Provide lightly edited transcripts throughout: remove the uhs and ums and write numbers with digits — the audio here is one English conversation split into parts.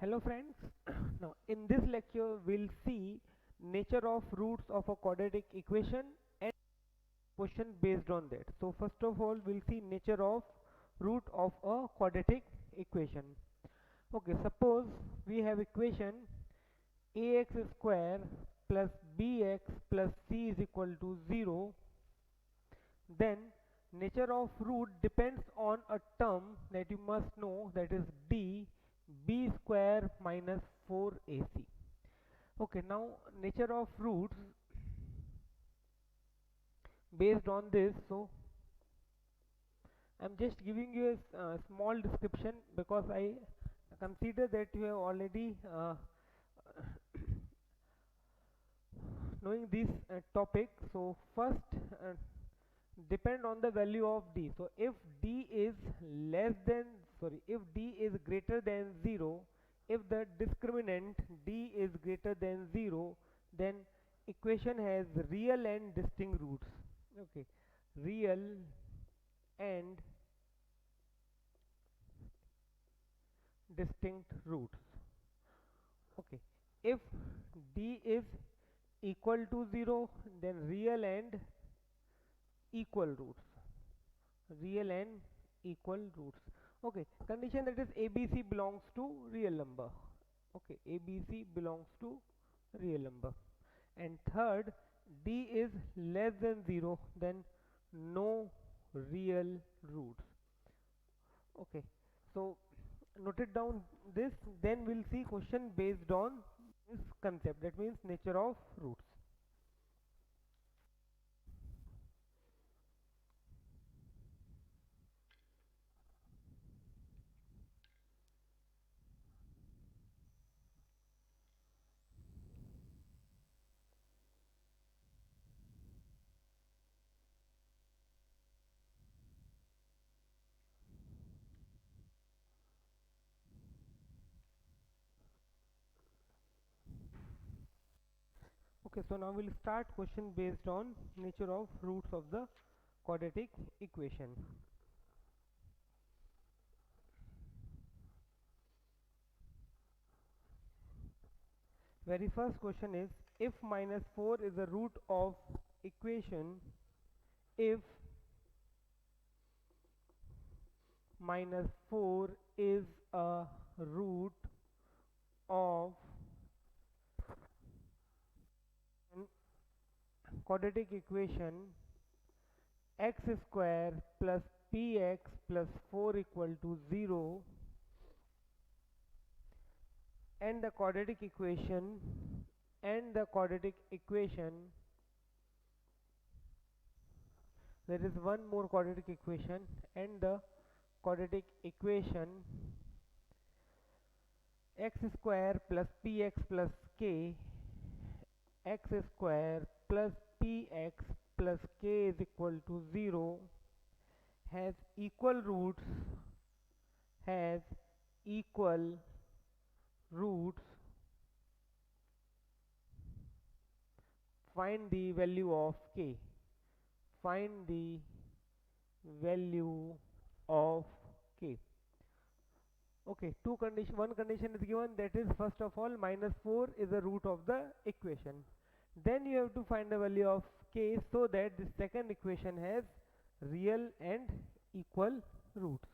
Hello friends, now in this lecture we'll see nature of roots of a quadratic equation and question based on that. So first of all we'll see nature of root of a quadratic equation. Okay, suppose we have equation ax square plus bx plus c is equal to 0, then nature of root depends on a term that you must know, that is d b square minus 4ac. Okay, now nature of roots based on this, so I'm just giving you a small description because I consider that you have already knowing this topic. So first, depend on the value of d. So if d is less than, sorry, if d is greater than 0, if the discriminant d is greater than 0, then equation has real and distinct roots. Okay, real and distinct roots. Okay, if d is equal to 0, then real and equal roots, real and equal roots. Okay, condition that is abc belongs to real number. Okay, abc belongs to real number. And third, d is less than 0, then no real roots. Okay, so note it down this, then we'll see question based on this concept, that means nature of roots. Okay, so now we'll start question based on nature of roots of the quadratic equation. Very first question is, if minus 4 is the root of equation, if minus 4 is a root of an quadratic equation x square plus px plus 4 equal to 0, and the quadratic equation there is one more quadratic equation, and the quadratic equation x square plus px plus k, x square plus px plus k is equal to 0, has equal roots, has equal roots. Find the value of k. Find the value of k. Okay, one condition is given, that is first of all minus 4 is the root of the equation. Then you have to find the value of k so that the second equation has real and equal roots.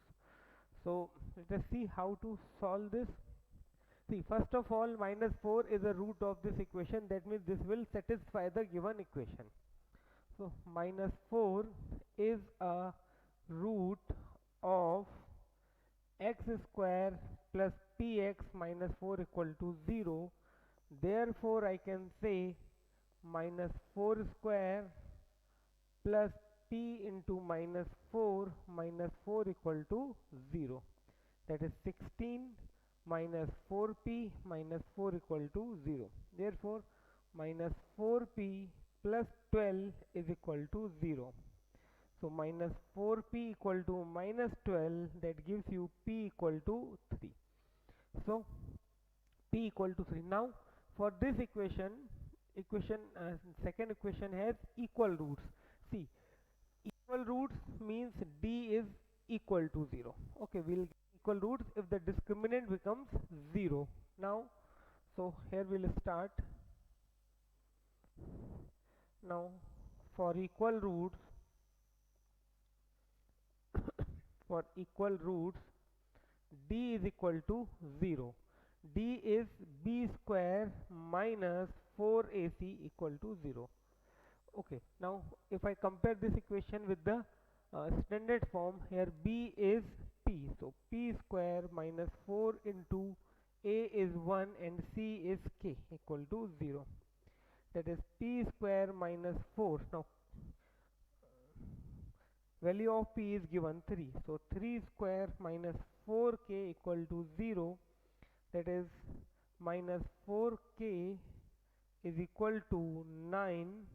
So let us see how to solve this. See, first of all, minus 4 is the root of this equation, that means this will satisfy the given equation. So minus 4 is a root of x square plus px minus 4 equal to 0. Therefore I can say minus 4 square plus p into minus 4 equal to 0, that is 16 minus 4p minus 4 equal to 0. Therefore minus 4p plus 12 is equal to 0. So minus 4p equal to minus 12, that gives you p equal to 3. So p equal to 3. Now for this equation, second equation has equal roots. See, equal roots means d is equal to 0. Okay, we'll get equal roots if the discriminant becomes 0. Now, so here we'll start. Now, for equal roots, d is equal to 0. D is b square minus 4ac equal to 0. Okay, now if I compare this equation with the standard form, here b is p, so p square minus 4 into a is 1 and c is k equal to 0. That is p square minus 4. Now value of p is given 3, so 3 square minus 4k equal to 0. That is minus 4k is equal to 9,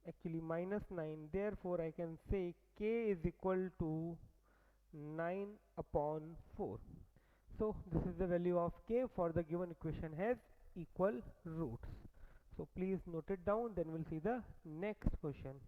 actually minus 9. Therefore I can say k is equal to 9 upon 4. So this is the value of k for the given equation has equal roots. So please note it down, then we'll see the next question.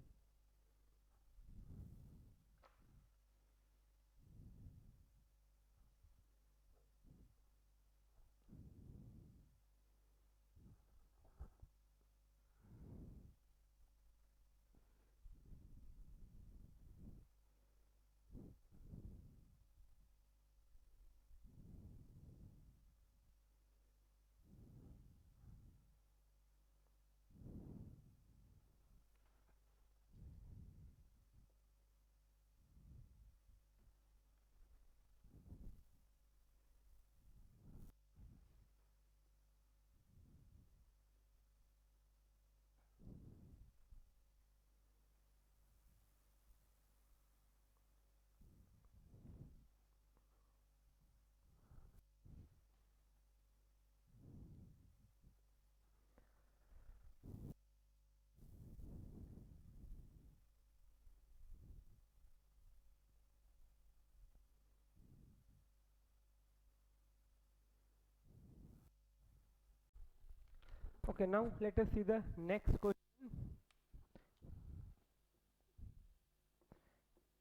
Okay, now let us see the next question.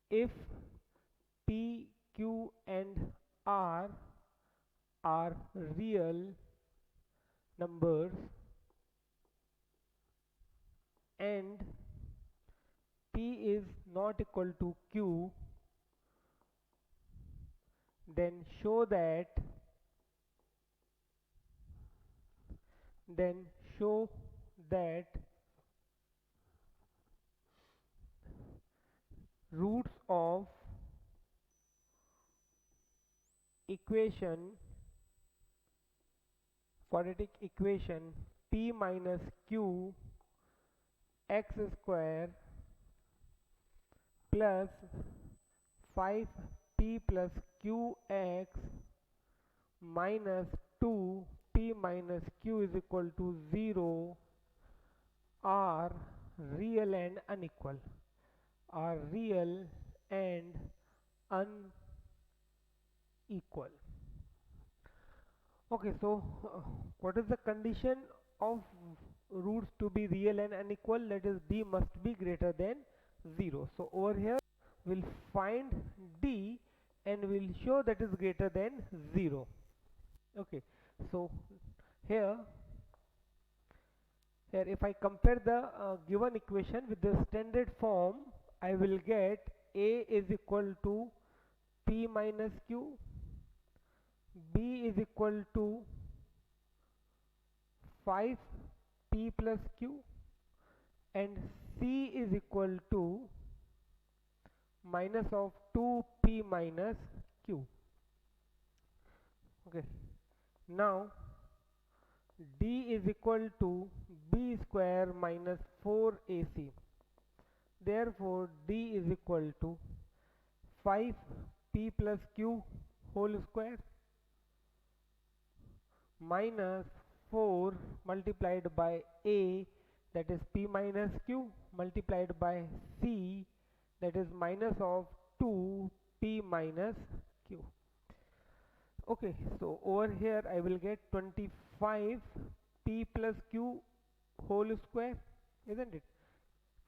If p, q and r are real numbers and p is not equal to q, then show that roots of equation, quadratic equation p minus q x square plus 5p plus qx minus 2p minus q is equal to 0 are real and unequal. Okay, so what is the condition of roots to be real and unequal? That is, d must be greater than 0. So over here we'll find d and we'll show that is greater than 0. Okay, so here if I compare the given equation with the standard form, I will get a is equal to p minus q, b is equal to 5p plus q, and c is equal to minus of 2p minus q. Okay, now d is equal to b square minus 4ac. Therefore d is equal to 5p plus q whole square minus 4 multiplied by a, that is p minus q, multiplied by c, that is minus of 2p minus q. Okay, so over here I will get 25p plus q whole square, isn't it?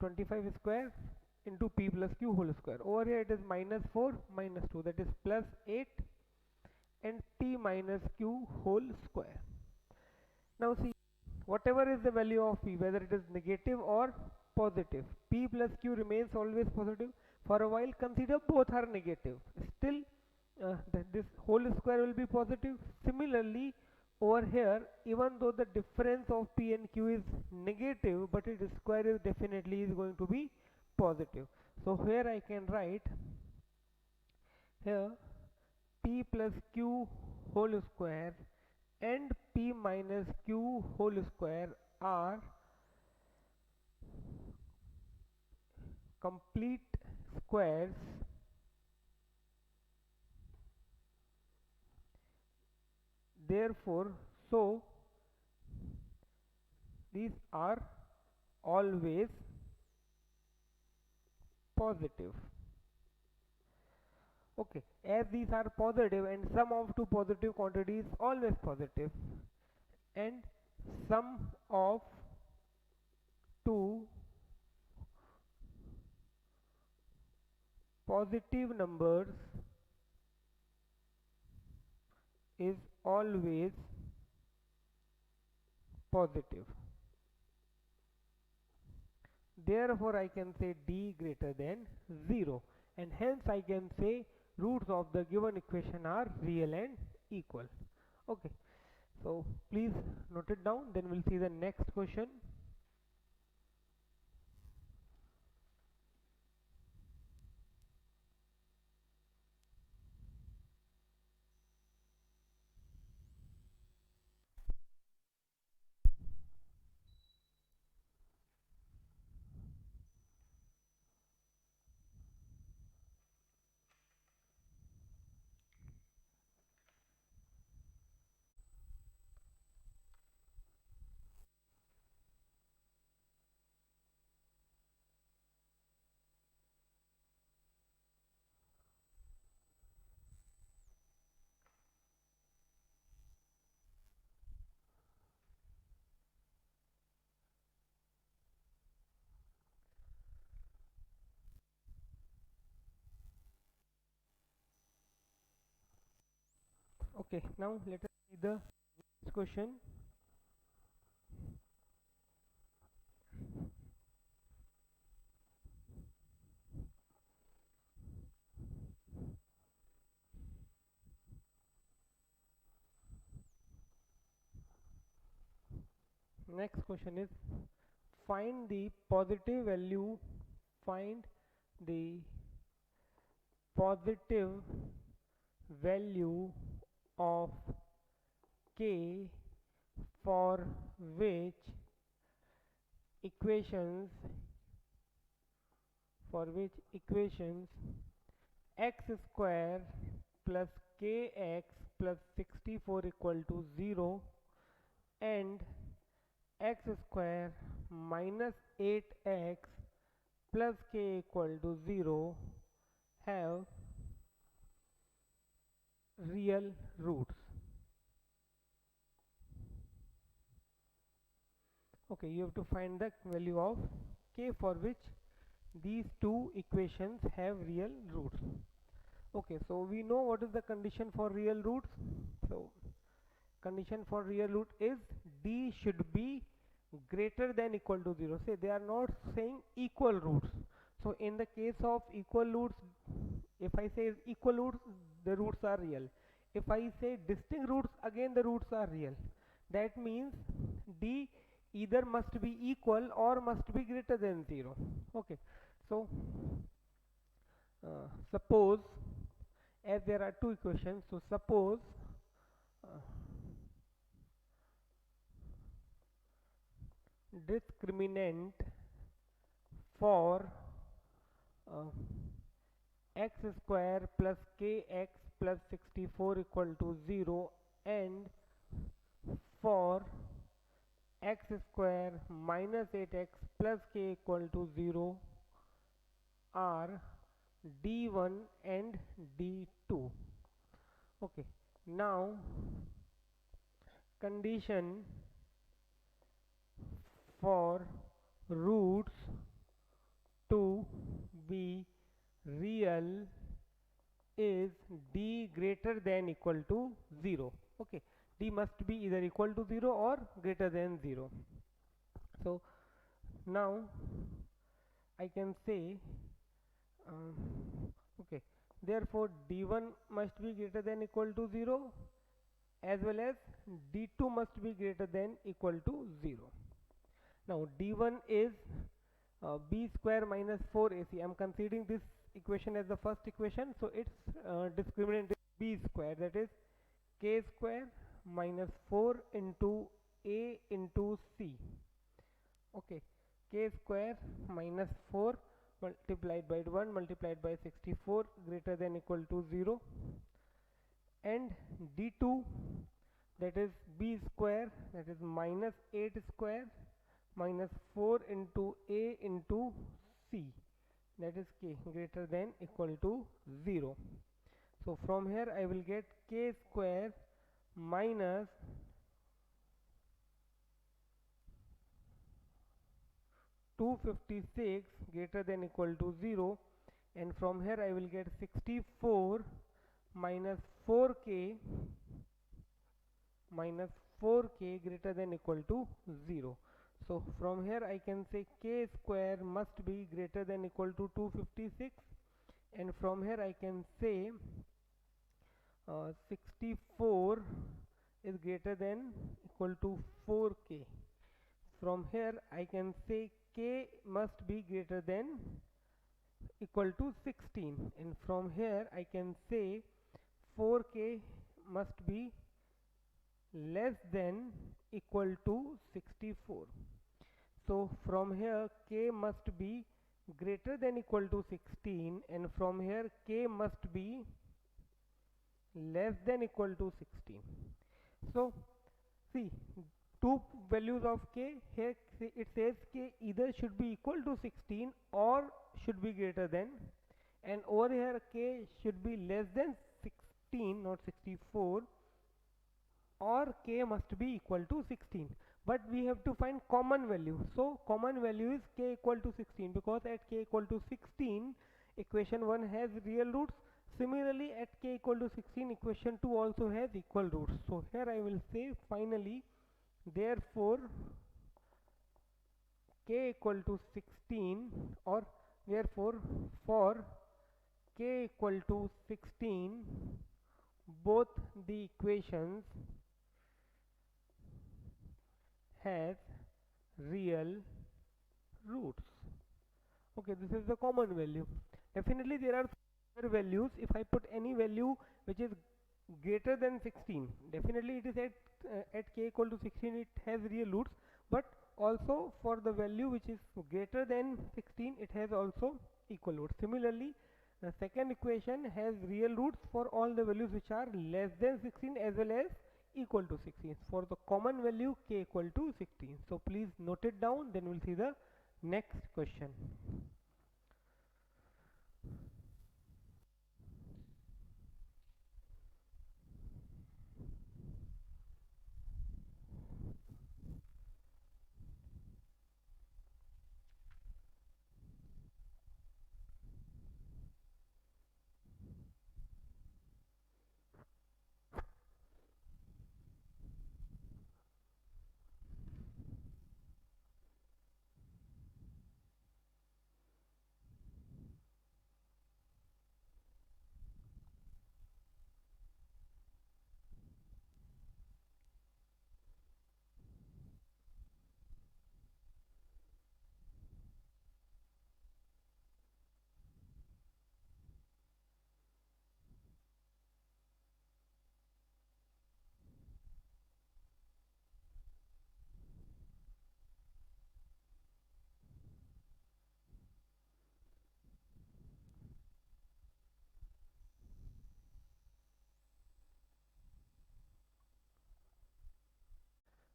25 square into p plus q whole square. Over here it is minus 4 minus 2, that is plus 8 and p minus q whole square. Now see, whatever is the value of p, whether it is negative or positive, p plus q remains always positive. For a while consider both are negative, still this whole square will be positive. Similarly over here, even though the difference of p and q is negative, but its square is definitely is going to be positive. So here I can write here p plus q whole square and p minus q whole square are complete squares, therefore so these are always positive. Okay, as these are positive and sum of two positive quantities always positive, and sum of two positive numbers is always positive. Therefore I can say d greater than 0, and hence I can say roots of the given equation are real and equal. Okay, so please note it down, then we'll see the next question. Okay, now let us see the next question. Next question is find the positive value, find the positive value of k for which equations x square plus kx plus 64 equal to 0 and x square minus 8x plus k equal to 0 have real roots. Okay, you have to find the value of k for which these two equations have real roots. Okay, so we know what is the condition for real roots. So condition for real root is d should be greater than equal to 0. Say they are not saying equal roots. So in the case of equal roots, if I say equal roots, the roots are real. If I say distinct roots, again the roots are real. That means d either must be equal or must be greater than 0. Okay, so suppose, as there are two equations, so suppose discriminant for x square plus kx plus 64 equal to 0 and for x square minus 8x plus k equal to 0 are d1 and d2. Okay, now condition for roots to be real is d greater than equal to 0. Okay, d must be either equal to 0 or greater than 0. So now I can say okay, therefore d1 must be greater than equal to 0 as well as d2 must be greater than equal to 0. Now d1 is b square minus 4ac. I am considering this equation as the first equation, so its discriminant is b square, that is k square minus 4 into a into c. Okay, k square minus 4 multiplied by 1 multiplied by 64 greater than equal to 0, and d2, that is b square, that is minus 8 square minus 4 into a into c, that is k greater than equal to 0. So from here I will get k square minus 256 greater than equal to 0, and from here I will get 64 minus 4k minus 4k greater than equal to 0. So from here I can say k square must be greater than equal to 256, and from here I can say 64 is greater than equal to 4k. From here I can say k must be greater than equal to 16, and from here I can say 4k must be less than equal to 64. So from here k must be greater than equal to 16, and from here k must be less than equal to 16. So see, two values of k here, it says k either should be equal to 16 or should be greater than, and over here k should be less than 16, not 64, or k must be equal to 16, but we have to find common value. So common value is k equal to 16, because at k equal to 16 equation 1 has real roots. Similarly at k equal to 16 equation 2 also has equal roots. So here I will say finally, therefore k equal to 16, or therefore for k equal to 16 both the equations has real roots. Okay, this is the common value. Definitely there are other values. If I put any value which is greater than 16, definitely it is at k equal to 16 it has real roots, but also for the value which is greater than 16 it has also equal roots. Similarly the second equation has real roots for all the values which are less than 16 as well as equal to 16 for the common value k equal to 16. So please note it down, then we'll see the next question.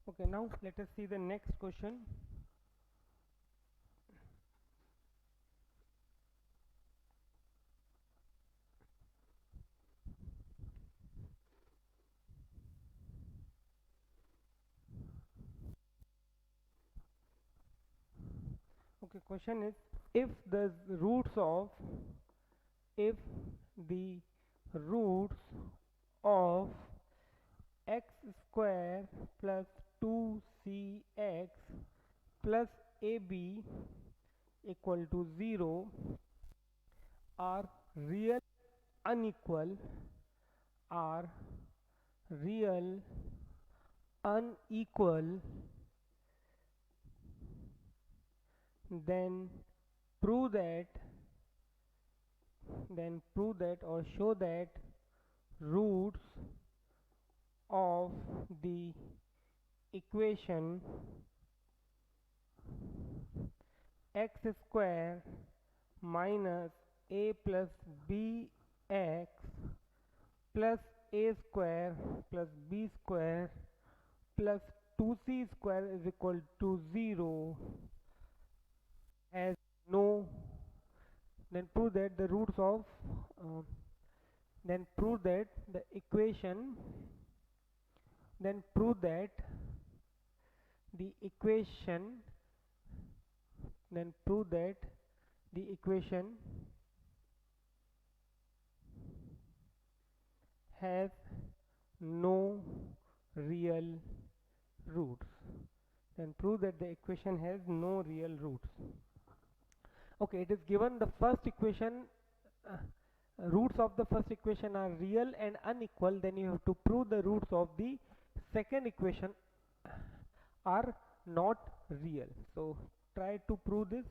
Okay, now let us see the next question. Okay, question is if the roots of if the roots of x square plus 2cx plus ab equal to 0 are real unequal are real unequal, then prove that or show that roots of the equation x square minus a plus bx plus a square plus b square plus 2c square is equal to 0 has no, then prove that the roots of then prove that the equation then prove that the equation then prove that the equation has no real roots. Then prove that the equation has no real roots. Okay, it is given the first equation, roots of the first equation are real and unequal, then you have to prove the roots of the second equation are not real. So try to prove this.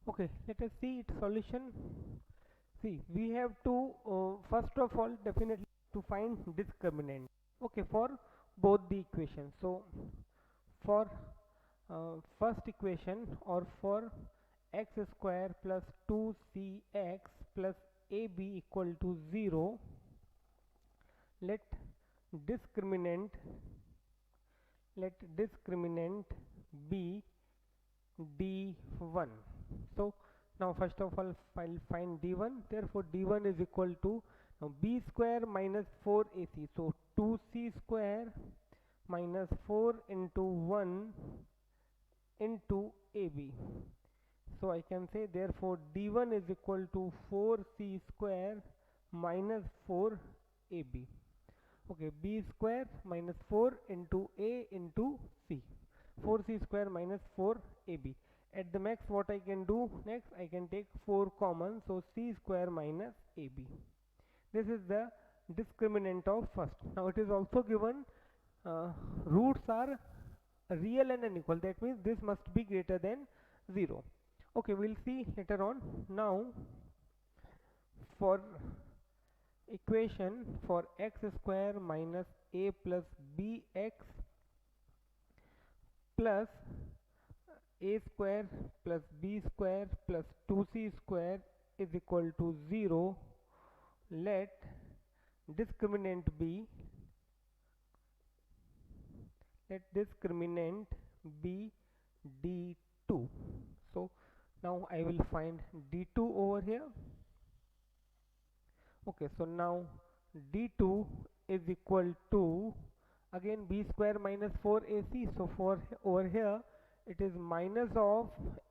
Okay, let us see its solution. See, we have to first of all definitely to find discriminant. Okay, for both the equations. So for first equation, or for x square plus 2cx plus ab equal to 0, let discriminant be d1. So now first of all I'll find d1. Therefore d1 is equal to, now b square minus 4ac, so 2c square minus 4 into 1 into ab. So I can say therefore d1 is equal to 4c square minus 4ab. Okay, b square minus 4 into a into c, 4c square minus 4ab. At the max, what I can do next, I can take 4 common, so c square minus ab. This is the discriminant of first. Now it is also given roots are real and unequal, that means this must be greater than 0. Okay, we'll see later on. Now for equation for x square minus a plus bx plus a square plus b square plus 2c square is equal to 0, let discriminant be d2. So now I will find d2 over here. Okay, so now d2 is equal to, again, b square minus 4ac, so for over here it is minus of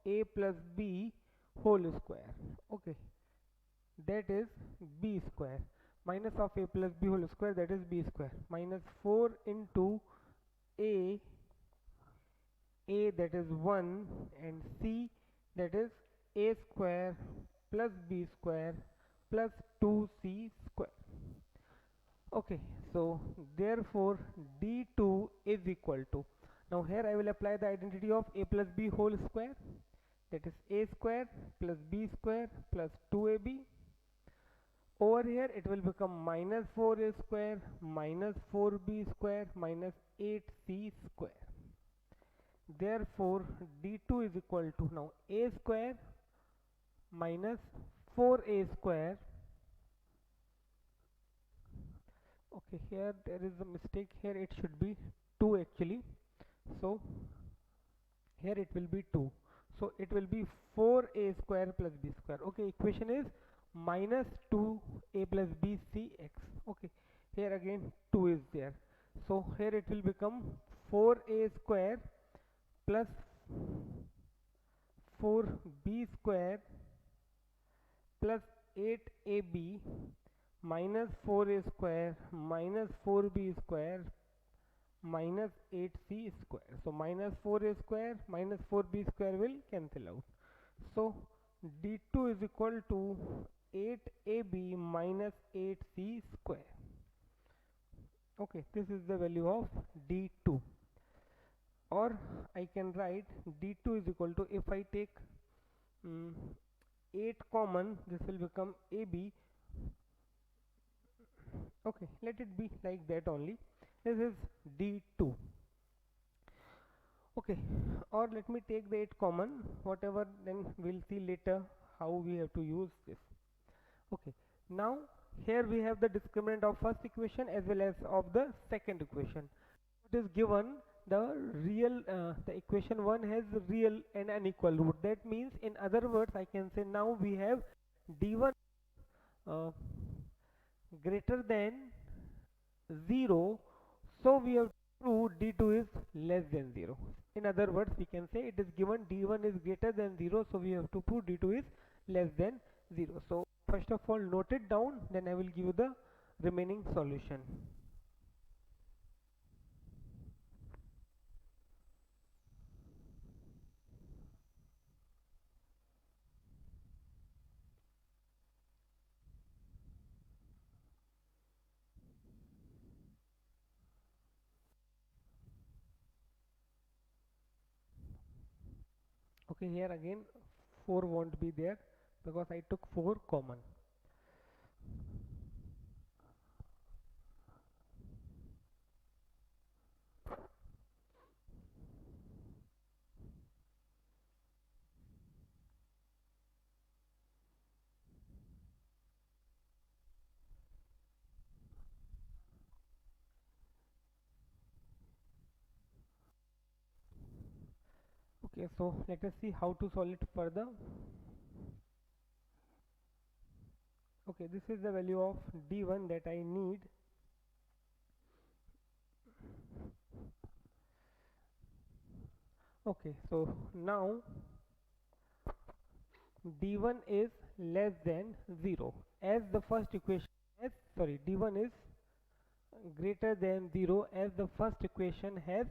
a plus b whole square. Okay, that is b square, minus of a plus b whole square, that is b square, minus 4 into a that is 1, and c that is a square plus b square plus 2c square. Okay, so therefore d2 is equal to, now here I will apply the identity of a plus b whole square, that is a square plus b square plus 2ab. Over here it will become minus 4a square minus 4b square minus 8c square. Therefore d2 is equal to, now a square minus 4a square. Okay, here there is a mistake, here it should be 2 actually. So here it will be 2, so it will be 4a square plus b square. Okay, equation is minus 2a plus b cx. Okay, here again 2 is there, so here it will become 4a square plus 4b square plus 8ab minus 4a square minus 4b square minus 8c square. So minus 4a square minus 4b square will cancel out. So d2 is equal to 8ab minus 8c square. Okay, this is the value of d2. Or I can write d2 is equal to, if I take 8 common, this will become ab. Okay, let it be like that only. This is d2. Okay, or let me take the 8 common, whatever, then we'll see later how we have to use this. Okay, now here we have the discriminant of first equation as well as of the second equation. It is given the real, the equation 1 has real and unequal root. That means, in other words, I can say now we have d1 greater than 0, so we have to prove d2 is less than 0. In other words, we can say it is given d1 is greater than 0, so we have to prove d2 is less than 0. So first of all, note it down, then I will give you the remaining solution. Okay, here again 4 won't be there because I took 4 common. Okay, so let us see how to solve it further. Okay, this is the value of d1 that I need. Okay, so now d1 is less than 0 as the first equation has, sorry, d1 is greater than 0 as the first equation has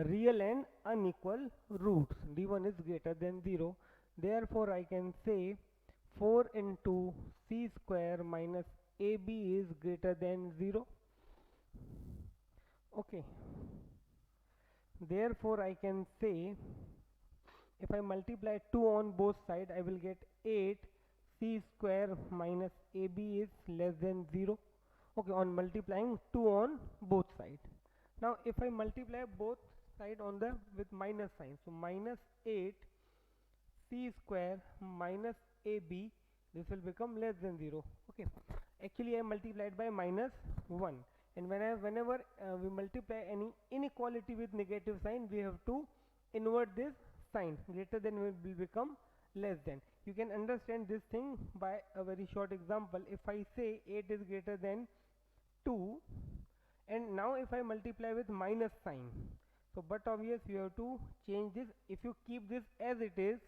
real and unequal roots. d1 is greater than 0, therefore I can say 4 into c square minus ab is greater than 0. Okay, therefore I can say, if I multiply 2 on both sides, I will get 8 c square minus ab is less than 0. Okay, on multiplying 2 on both sides. Now if I multiply both side on the with minus sign, so minus 8 c square minus ab, this will become less than 0. Okay, actually I multiplied by minus 1, and whenever we multiply any inequality with negative sign, we have to invert this sign. Greater than will become less than. You can understand this thing by a very short example. If I say 8 is greater than 2, and now if I multiply with minus sign, so but obvious you have to change this. If you keep this as it is,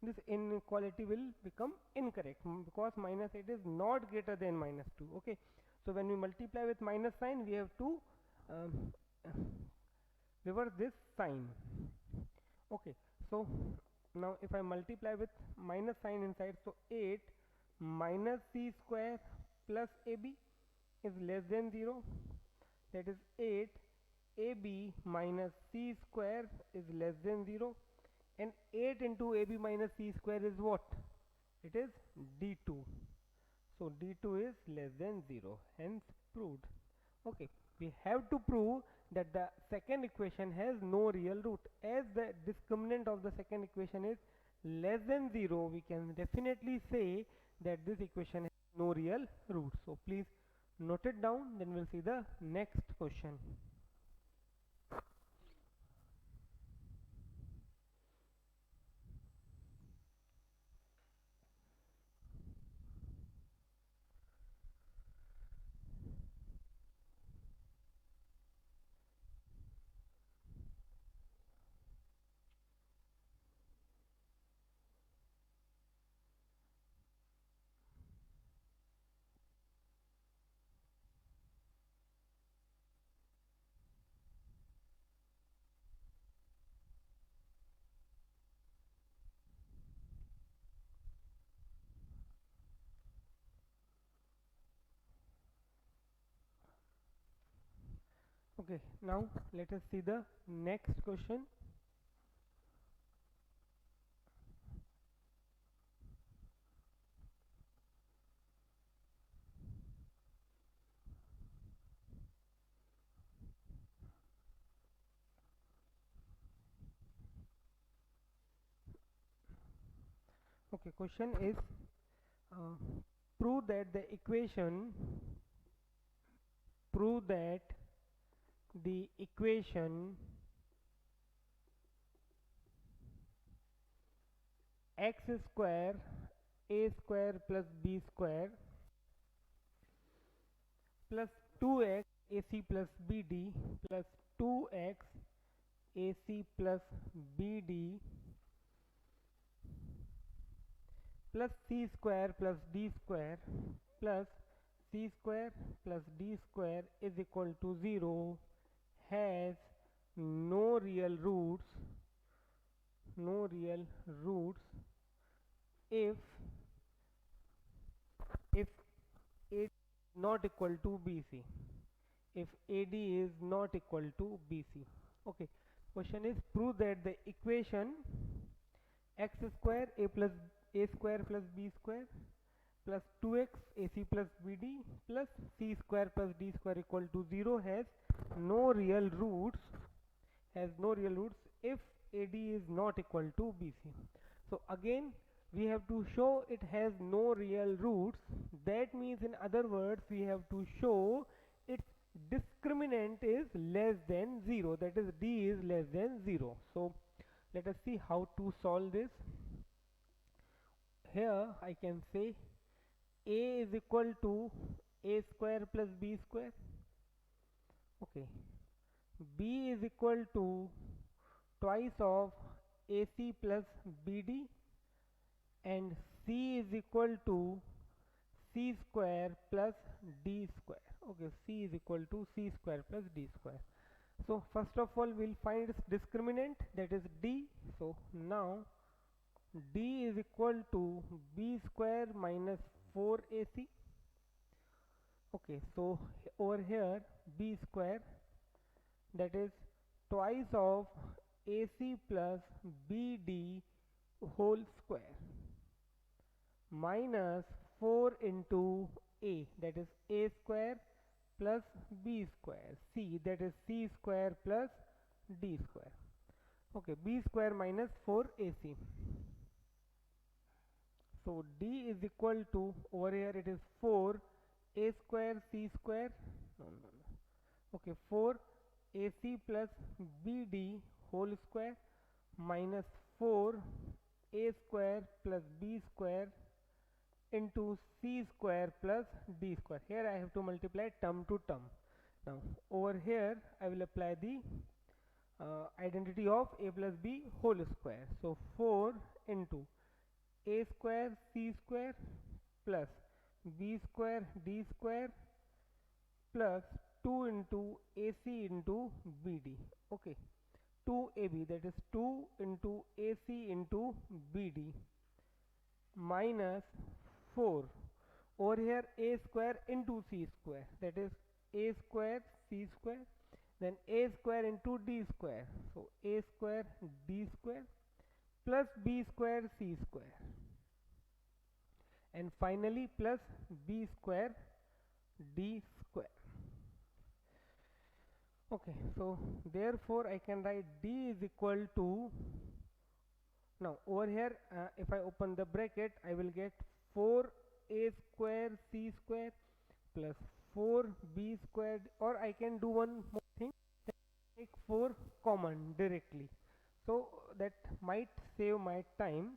this inequality will become incorrect, because minus 8 is not greater than minus 2. Okay, so when we multiply with minus sign, we have to um, reverse this sign. Okay, so now if I multiply with minus sign inside, so 8 minus c square plus ab is less than 0, that is 8 ab minus c square is less than 0, and 8 into ab minus c square is what? It is d2. So d2 is less than 0, hence proved. Okay, we have to prove that the second equation has no real root. As the discriminant of the second equation is less than 0, we can definitely say that this equation has no real root. So please note it down, then we'll see the next question. Okay, now let us see the next question. Okay, question is uh, prove that the equation prove that the equation x square a square plus b square plus 2x ac plus bd plus 2x ac plus bd plus c square plus d square plus c square plus d square is equal to 0 has no real roots if if it not equal to bc, if AD is not equal to BC. Okay, question is prove that the equation x square a square plus b square plus 2x ac plus bd plus c square plus d square equal to 0 has no real roots if AD is not equal to BC. So again we have to show it has no real roots. That means in other words we have to show its discriminant is less than 0, that is D is less than 0. So let us see how to solve this. Here I can say A is equal to a square plus b square. Okay, B is equal to twice of AC plus BD and C is equal to C square plus D square. Okay, C is equal to C square plus D square. So first of all we'll find its discriminant, that is D. So now D is equal to B square minus 4AC. Okay, so over here B square, that is twice of AC plus BD whole square minus 4 into A, that is A square plus B square, C, that is C square plus D square. Okay, B square minus 4AC. So D is equal to, over here it is 4 A square C square, no. Okay, 4 AC plus BD whole square minus 4 A square plus B square into C square plus D square. Here I have to multiply term to term. Now over here I will apply the identity of A plus B whole square. So 4 into A square C square plus B square D square plus 2 into AC into BD. Okay, 2AB, that is 2 into AC into BD minus 4 over here A square into C square, that is A square C square, then A square into D square, so A square D square plus B square C square, and finally plus B square D square. Okay, so therefore I can write D is equal to, now over here if I open the bracket I will get 4A square C square plus 4B squared, or I can do one more thing, take 4 common directly, so that might save my time.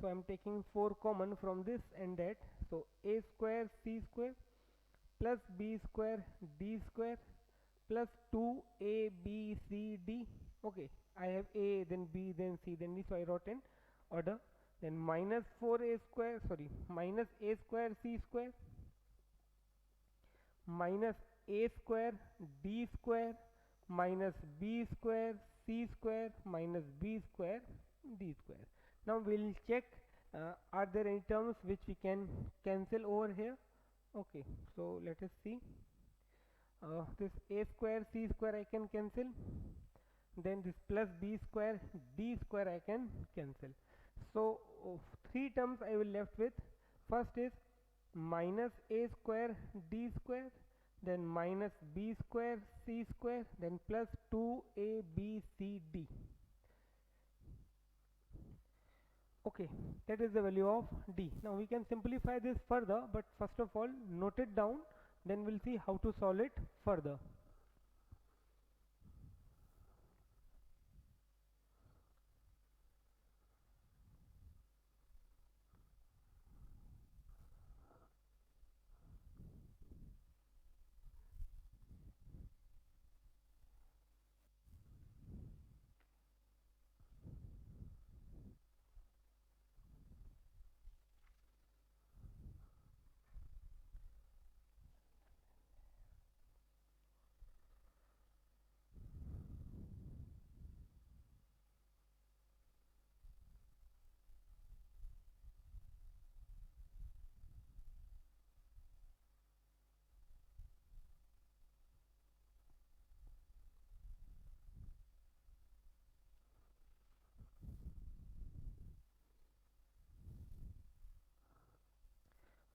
So I am taking 4 common from this and that, so A square C square plus B square D square plus 2ABCD. Okay, I have A, then B, then C, then D, so I wrote in order. Then minus 4A square, sorry, minus A square C square minus A square D square minus B square C square minus B square D square. Now we'll check are there any terms which we can cancel over here. Okay, so let us see. this a square c square I can cancel, then this plus b square d square I can cancel. So three terms I will left with. First is minus a square d square, then minus b square c square, then plus 2abcd. Okay, that is the value of d. Now we can simplify this further, but first of all note it down, then we'll see how to solve it further.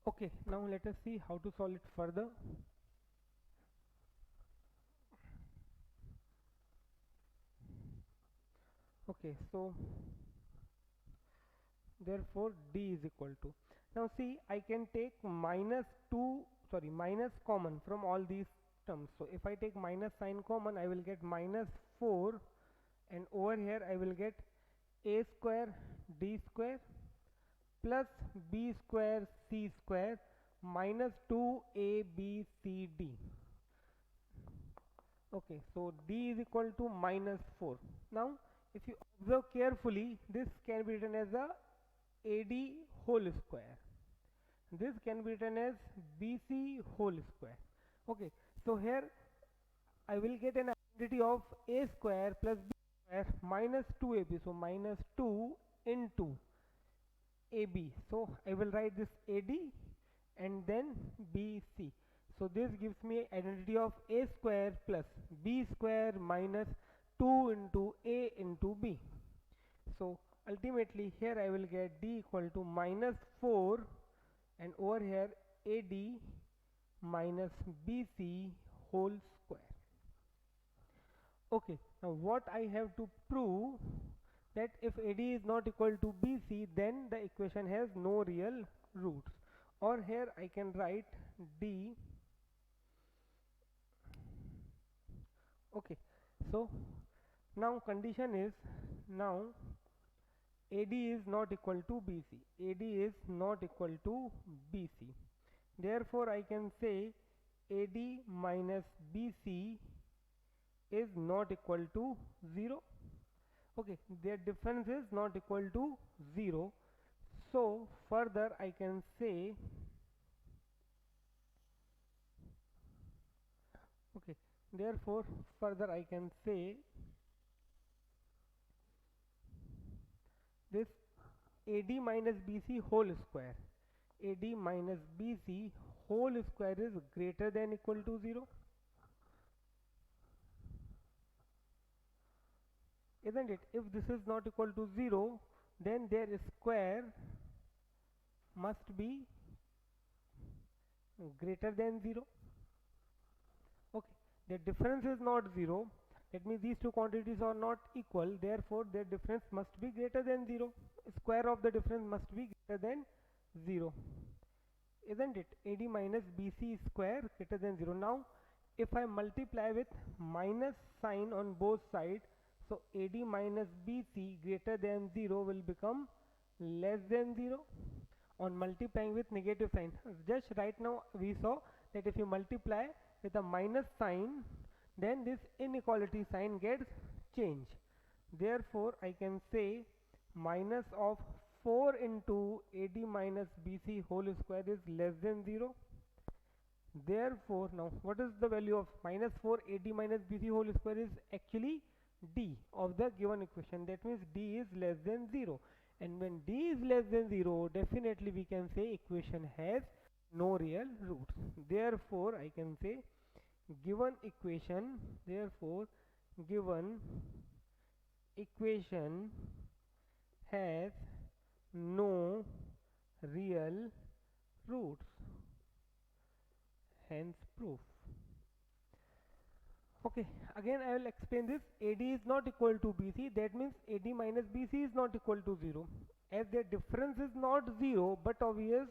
Okay, now let us see how to solve it further. Okay, so therefore d is equal to, now see I can take minus common from all these terms. So if I take minus sign common, I will get minus 4, and over here I will get a square d square plus b square c square minus 2abcd. Okay, so d is equal to minus 4. Now if you observe carefully, this can be written as a AD whole square. This can be written as BC whole square. Okay, so here I will get an identity of A square plus B square minus 2AB. So minus 2 into AB. So I will write this AD and then BC. So this gives me identity of A square plus B square minus 2 into A into B. So ultimately here I will get D equal to minus 4, and over here AD minus BC whole square. Okay, now what I have to prove, that if AD is not equal to BC, then the equation has no real roots. Or here I can write D. Okay, so now condition is, now AD is not equal to BC. AD is not equal to BC. Therefore, I can say AD minus BC is not equal to 0. Okay, their difference is not equal to 0. So, further I can say, okay, therefore, further I can say this AD minus BC whole square, AD minus BC whole square is greater than equal to 0, isn't it? If this is not equal to 0, then their square must be greater than 0. Okay, the difference is not 0, that means these two quantities are not equal, therefore their difference must be greater than 0. Square of the difference must be greater than 0, isn't it? AD minus BC square greater than 0. Now if I multiply with minus sign on both sides, so AD minus BC greater than 0 will become less than 0 on multiplying with negative sign. Just right now we saw that if you multiply with a minus sign, then this inequality sign gets changed. Therefore I can say minus of 4 into AD minus BC whole square is less than 0. Therefore now what is the value of minus 4 AD minus BC whole square is actually D of the given equation. That means D is less than 0. And when D is less than 0, definitely we can say equation has no real roots. Therefore I can say given equation, therefore given equation has no real roots, hence proof. Okay, again I will explain this. AD is not equal to BC, that means AD minus BC is not equal to 0. As their difference is not 0, but obvious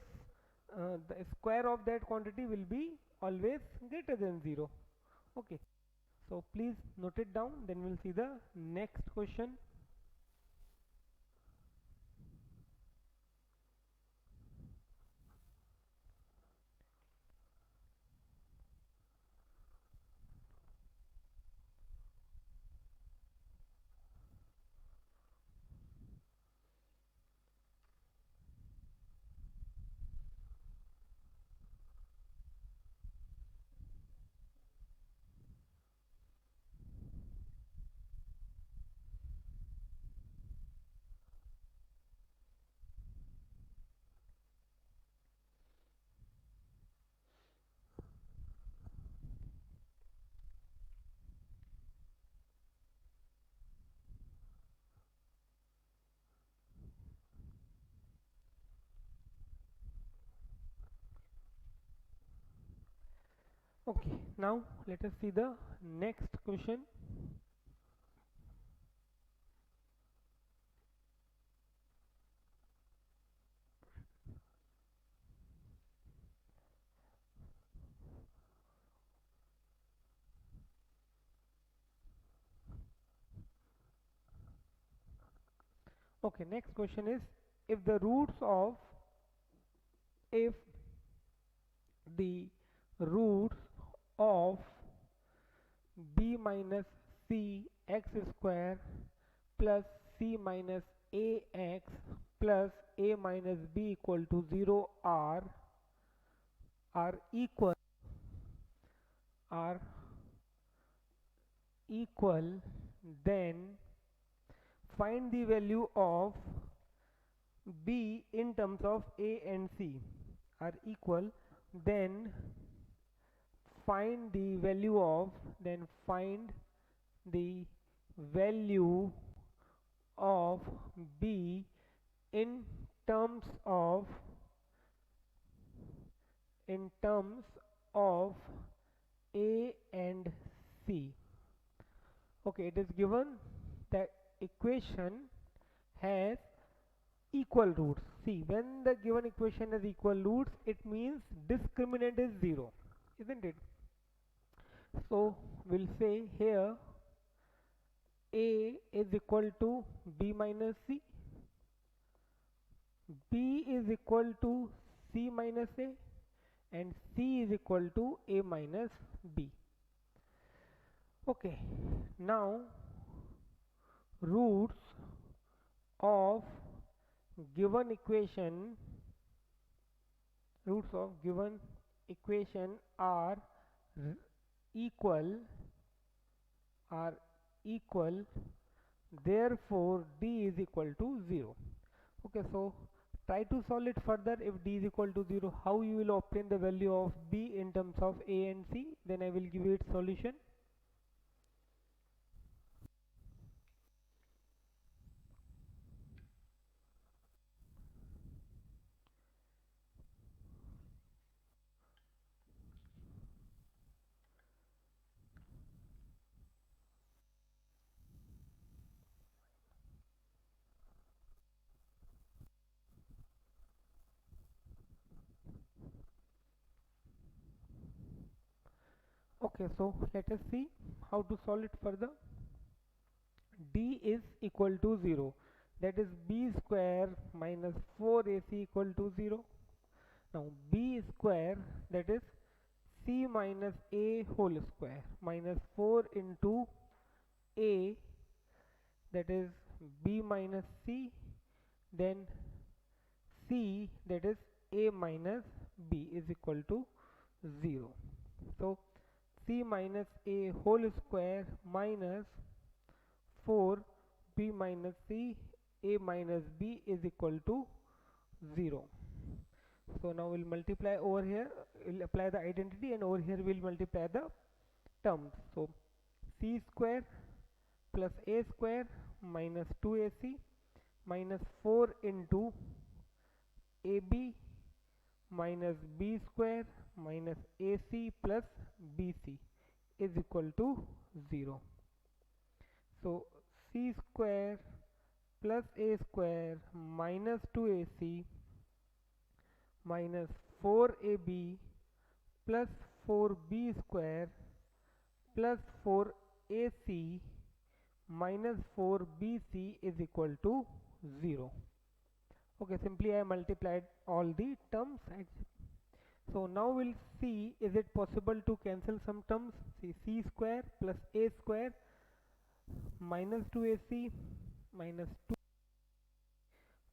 the square of that quantity will be always greater than 0. Okay, so please note it down, then we'll see the next question. Okay, now let us see the next question. Okay, next question is, if the roots of if the roots of b minus c x square plus c minus ax plus a minus b equal to 0 are equal are equal, then find the value of b in terms of a and c. Are equal, then find the value of the value of b in terms of a and c. Okay, it is given that equation has equal roots. See, when the given equation has equal roots, it means discriminant is 0, isn't it? So we'll say here a is equal to b minus c, b is equal to c minus a, and c is equal to a minus b. Okay, now roots of given equation are equal therefore d is equal to 0. Okay, so try to solve it further. If d is equal to 0, how you will obtain the value of b in terms of a and c, then I will give you its solution. Okay, so let us see how to solve it further. D is equal to 0, that is b square minus 4ac equal to 0. Now b square, that is c minus a whole square, minus 4 into a, that is b minus c, then c, that is a minus b, is equal to 0. So c minus a whole square minus 4 b minus c a minus b is equal to 0. So now we'll multiply over here, we'll apply the identity, and over here we'll multiply the terms. So c square plus a square minus 2ac minus 4 into ab minus b square minus ac plus bc is equal to 0. So c square plus a square minus 2ac minus 4ab plus 4b square plus 4ac minus 4bc is equal to 0. Okay, simply I multiplied all the terms. So now we'll see, is it possible to cancel some terms. See, c square plus a square minus 2ac minus 2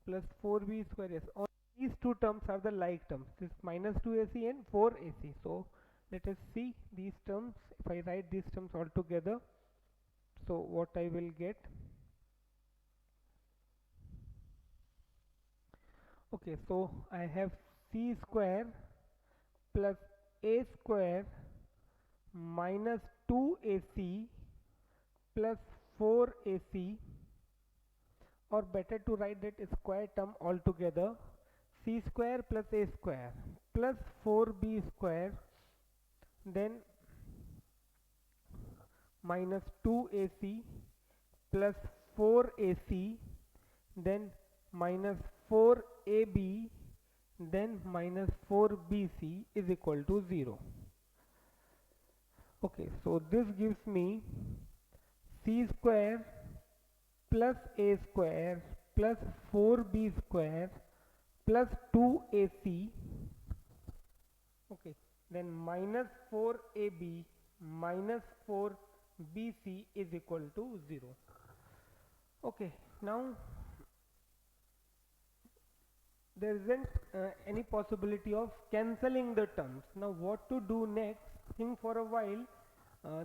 plus 4b square. Yes, all these two terms are the like terms. This minus 2ac and 4ac. So let us see these terms. If I write these terms all together, so what I will get. Okay, so I have c square plus a square minus 2ac plus 4ac, or better to write that square term altogether, c square plus a square plus 4b square, then minus 2ac plus 4ac, then minus 4ab, then minus 4bc is equal to 0. Okay, so this gives me c square plus a square plus 4b square plus 2ac, okay, then minus 4ab minus 4bc is equal to 0. Okay, now there isn't any possibility of cancelling the terms. Now what to do next? Think for a while,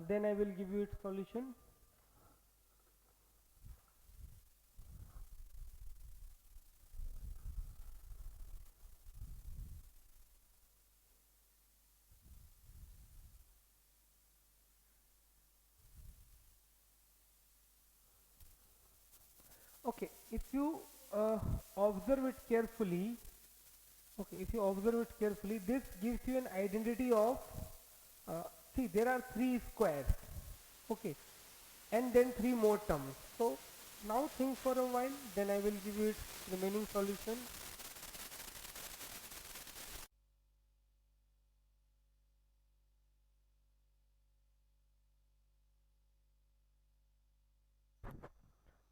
then I will give you its solution. Okay, if you observe it carefully, this gives you an identity of, see, there are 3 squares, okay, and then 3 more terms. So now think for a while, then I will give you its remaining solution.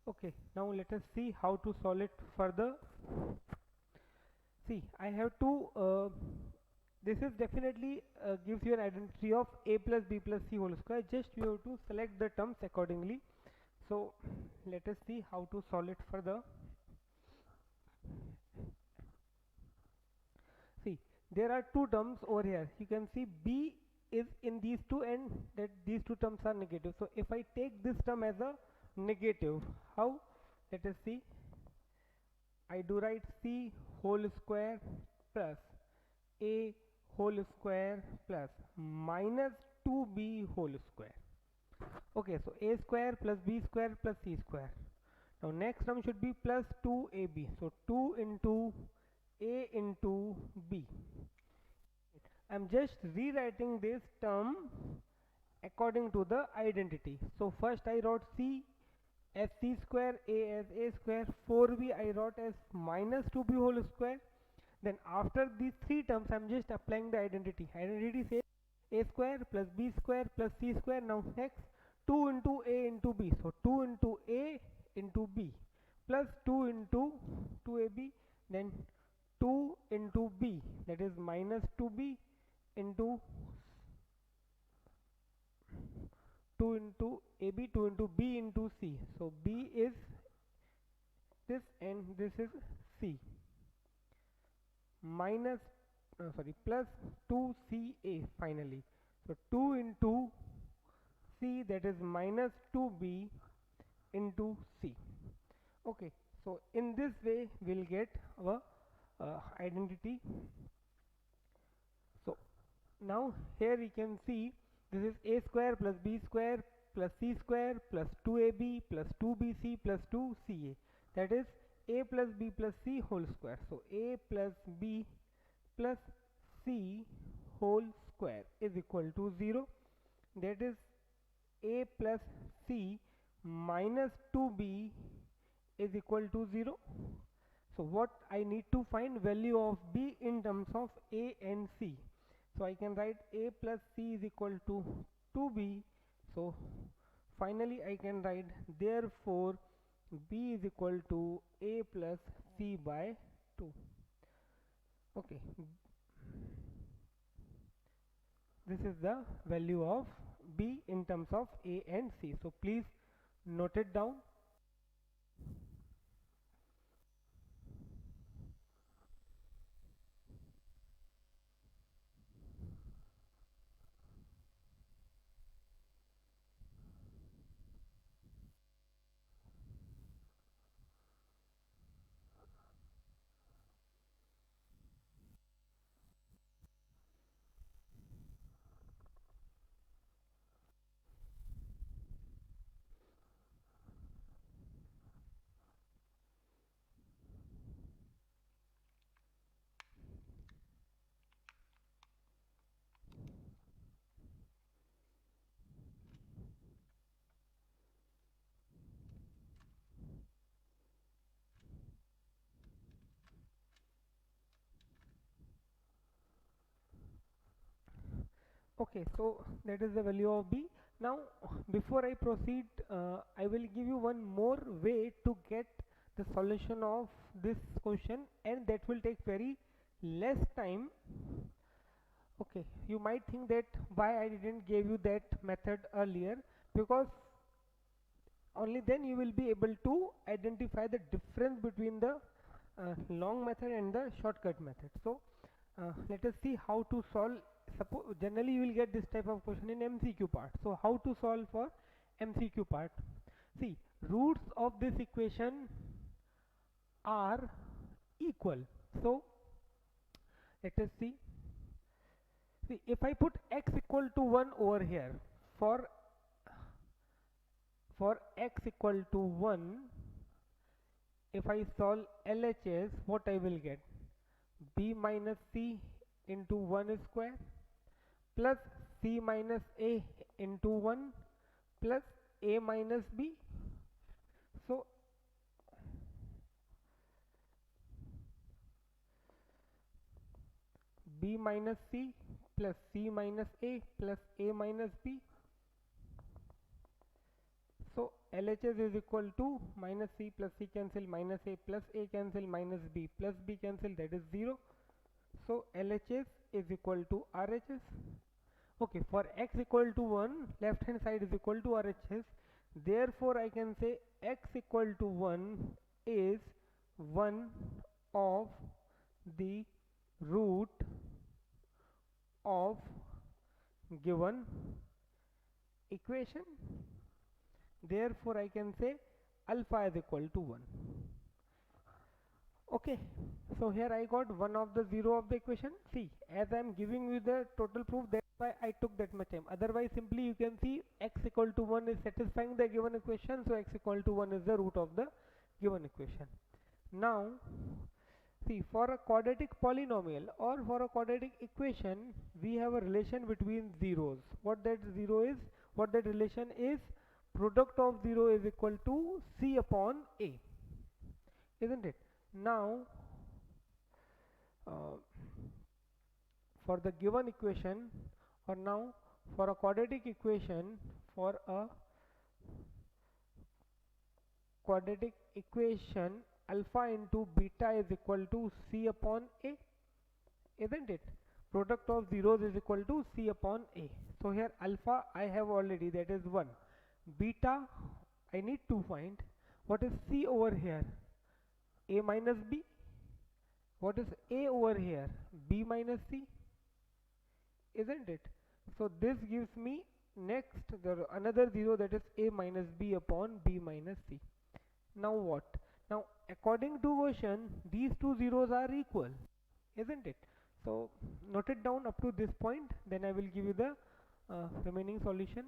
Okay, now let us see how to solve it further. See, I have to, this is definitely gives you an identity of a plus b plus c whole square. Just you have to select the terms accordingly. So let us see how to solve it further. See, there are 2 terms over here. You can see b is in these 2 and that these 2 terms are negative. So if I take this term as a negative, how? Let us see. I do write c whole square plus a whole square plus minus 2b whole square. Okay, so a square plus b square plus c square. Now next term should be plus 2ab. So 2 into a into b. I'm just rewriting this term according to the identity. So first I wrote c as c square, a as a square, 4b I wrote as minus 2b whole square. Then after these 3 terms I'm just applying the identity. Identity says a square plus b square plus c square. Now next 2 into a into b. So 2 into a into b plus 2 into 2ab, then 2 into b, that is minus 2b into 2 into ab, 2 into b into c. So b is this and this is c, minus plus 2ca finally. So 2 into c, that is minus 2b into c. Okay, so in this way we'll get our identity. So now here you can see This is a square plus b square plus c square plus 2ab plus 2bc plus 2ca, that is a plus b plus c whole square. So a plus b plus c whole square is equal to 0, that is a plus c minus 2b is equal to 0. So what I need to find value of b in terms of a and c. So I can write a plus c is equal to 2b. So finally I can write therefore b is equal to a plus c by 2. Okay, this is the value of b in terms of a and c. So please note it down. Okay, so that is the value of b. Now before I proceed, I will give you one more way to get the solution of this question, and that will take very less time. Okay, you might think that why I didn't give you that method earlier, because only then you will be able to identify the difference between the long method and the shortcut method. So let us see how to solve. Suppose generally you will get this type of question in MCQ part. So how to solve for MCQ part? See, roots of this equation are equal. So let us see. See, if I put x equal to 1 over here, for x equal to 1, if I solve LHS, what I will get? B minus C into 1 square plus C minus A into 1 plus A minus B. So B minus C plus C minus A plus A minus B. So LHS is equal to minus C plus C cancel, minus A plus A cancel, minus B plus B cancel, that is 0. So LHS is equal to RHS. Okay, for x equal to 1, left hand side is equal to RHS. Therefore I can say x equal to 1 is one of the root of given equation. Therefore I can say alpha is equal to 1. Okay, so here I got one of the 0 of the equation. See, as I am giving you the total proof, that's why I took that much time. Otherwise simply you can see x equal to 1 is satisfying the given equation, so x equal to 1 is the root of the given equation. Now see, for a quadratic polynomial or for a quadratic equation, we have a relation between zeros. What that relation is, product of 0 is equal to c upon a, isn't it? Now for the given equation, or now for a quadratic equation, alpha into beta is equal to c upon a, isn't it? Product of zeros is equal to c upon a. So here alpha I have already, that is 1. Beta I need to find. What is c over here? A minus b. What is a over here? B minus c, isn't it? So this gives me next another 0, that is a minus b upon b minus c. Now what? Now according to Gaussian, these two zeros are equal, isn't it? So note it down up to this point, then I will give you the remaining solution.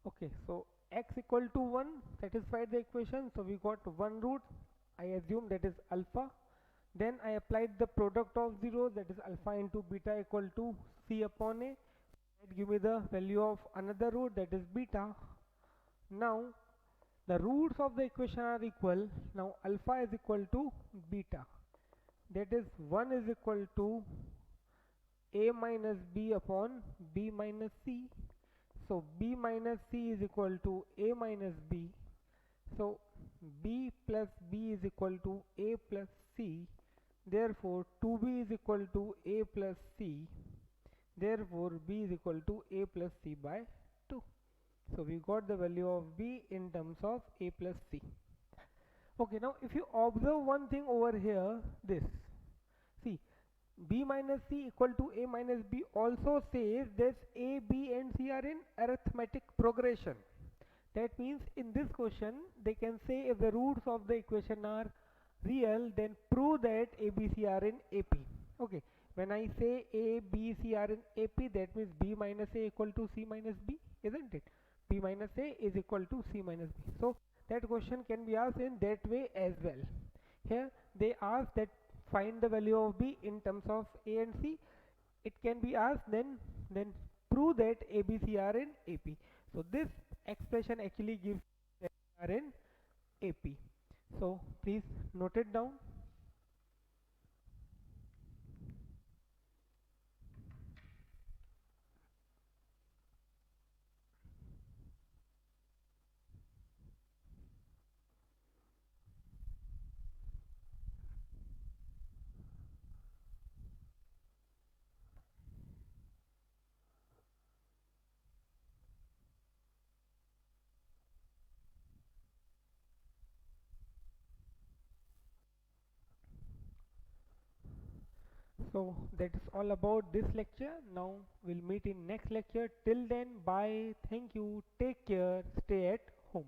Okay, so x equal to 1 satisfied the equation, so we got one root. I assume that is alpha. Then I applied the product of zeros, that is alpha into beta equal to c upon a. That give me the value of another root, that is beta. Now the roots of the equation are equal. Now alpha is equal to beta, that is 1 is equal to a minus b upon b minus c. So b minus c is equal to a minus b. So b plus b is equal to a plus c. Therefore 2b is equal to a plus c. Therefore b is equal to a plus c by 2. So we got the value of b in terms of a plus c. Okay, now if you observe one thing over here, this, see, b minus c equal to a minus b also says that a, b and c are in arithmetic progression. That means in this question they can say if the roots of the equation are real, then prove that a, b, c are in AP. Okay, when I say a, b, c are in AP, that means b minus a equal to c minus b, isn't it? B minus a is equal to c minus b. So that question can be asked in that way as well. Here they ask that find the value of b in terms of a and c. It can be asked then prove that a, b, c are in AP. So this expression actually gives that they are in AP. So please note it down. So that is all about this lecture. Now we'll meet in next lecture. Till then, bye, thank you, take care, stay at home.